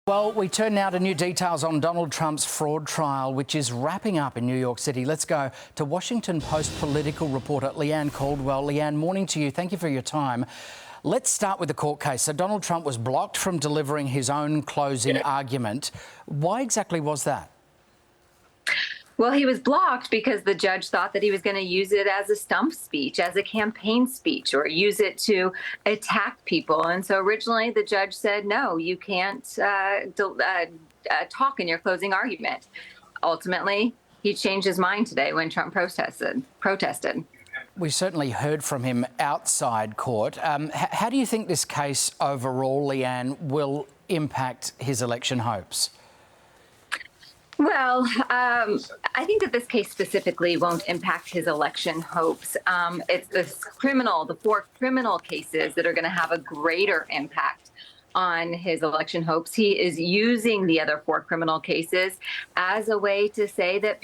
Well, we turn now to new details on Donald Trump's fraud trial, which is wrapping up in New York City. Let's go to Washington Post political reporter Leanne Caldwell. Leanne, morning to you. Thank you for your time. Let's start with the court case. So Donald Trump was blocked from delivering his own closing argument. Why exactly was that? Well, he was blocked because the judge thought that he was going to use it as a stump speech, as a campaign speech, or use it to attack people. And so originally the judge said, no, you can't talk in your closing argument. Ultimately, he changed his mind today when Trump protested. We certainly heard from him outside court. How do you think this case overall, Leanne, will impact his election hopes? Well, I think that this case specifically won't impact his election hopes. It's the four criminal cases that are going to have a greater impact on his election hopes. He is using the other four criminal cases as a way to say that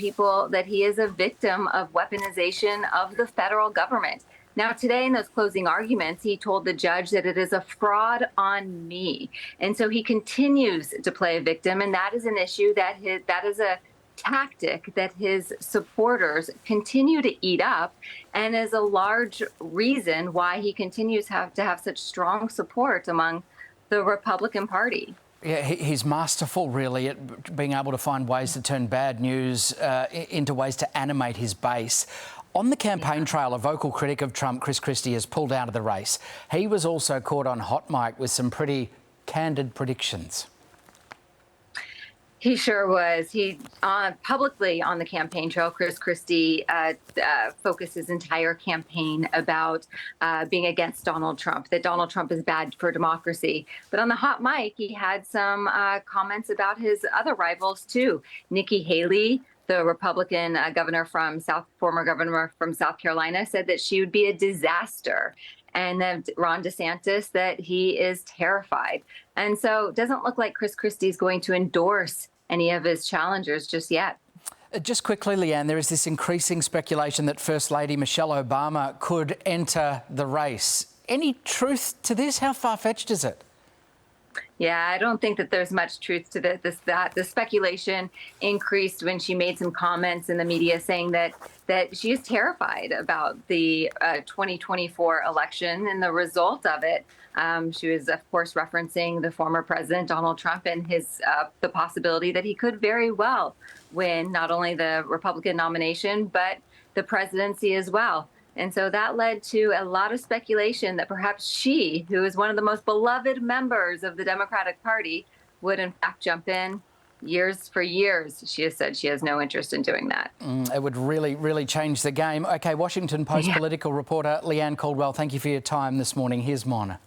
he is a victim of weaponization of the federal government. Now, today in those closing arguments, he told the judge that it is a fraud on me. And so he continues to play a victim. And that is an issue that is a tactic that his supporters continue to eat up, and is a large reason why he continues to have such strong support among the Republican Party. Yeah, he's masterful, really, at being able to find ways to turn bad news into ways to animate his base. On the campaign trail, a vocal critic of Trump, Chris Christie, has pulled out of the race. He was also caught on hot mic with some pretty candid predictions. He sure was. He publicly on the campaign trail, Chris Christie focused his entire campaign about being against Donald Trump, that Donald Trump is bad for democracy. But on the hot mic, he had some comments about his other rivals, too. Nikki Haley, the Republican former governor from South Carolina, said that she would be a disaster. And then Ron DeSantis, that he is terrified. And so it doesn't look like Chris Christie is going to endorse any of his challengers just yet. Just quickly, Leanne, there is this increasing speculation that First Lady Michelle Obama could enter the race. Any truth to this? How far-fetched is it? Yeah, I don't think that there's much truth to that. The speculation increased when she made some comments in the media saying that she is terrified about the 2024 election and the result of it. She was, of course, referencing the former president, Donald Trump, and the possibility that he could very well win not only the Republican nomination, but the presidency as well. And so that led to a lot of speculation that perhaps she, who is one of the most beloved members of the Democratic Party, would in fact jump in. For years, she has said she has no interest in doing that. It would really, really change the game. OK, Washington Post political reporter Leanne Caldwell, thank you for your time this morning. Here's Mona.